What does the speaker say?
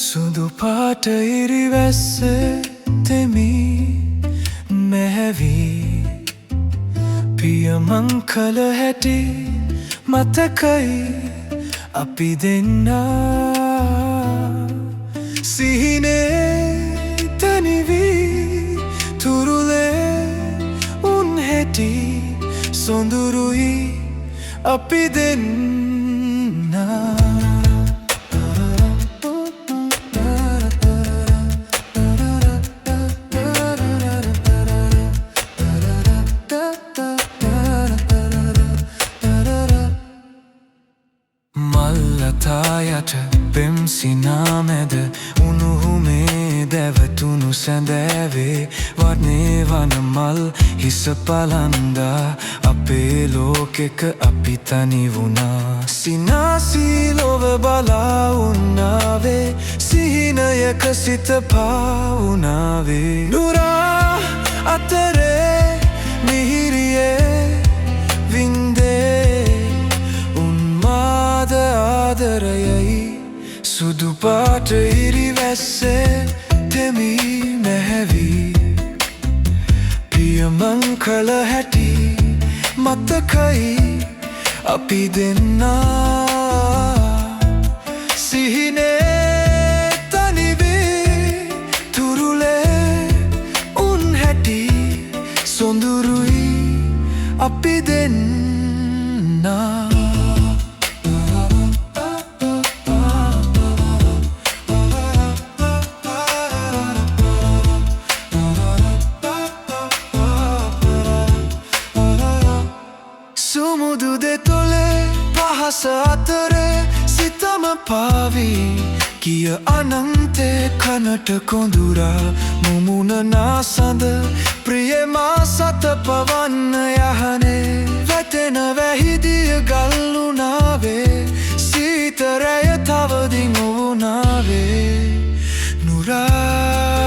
සුදු පාට ඉරිවැස්ස තෙමි මැහැවී පියමං කළ හැටි මතකයි අපි දෙන්නා සිහිනේ තනිවී තුරුලේ උන් හැටි සොඳුරුයි අපි දෙන්නා මල්ලතායට පෙම්සිනා මැද උණුහුමේ දැවතුණු සැඳෑවේ වර්ණේ වන මල් හිස පලන්දා අපේ ලෝකෙක අපි තනි වුණා සිනාසී ලොව බලා උන්නාවේ සිහිනයක සිත පාවුනාවේ නුරා අතරේ මිහිරියේ වින්දේ ආදරයයි සුදු පාට ඉරිවැස්සේ තෙමි මැහැවී පියමං කළ හැටි මතකයි අපි දෙන්නා සිහිනේ තනිවී තුරුලේ උන් හැටි සොඳුරුයි අපි දෙන්නා සුමුදු දෙතොලේ පහස අතරේ සිතම පාවී කිය අනන්තේ කනට කොඳුරා මුමුණ නාසඳ ප්‍රියමා සත පවන්න යහනේ වැටෙන වැහිදිය ගල්ලුනාවේ සීතරය තවදින් වුණාවේ නුරාතරේ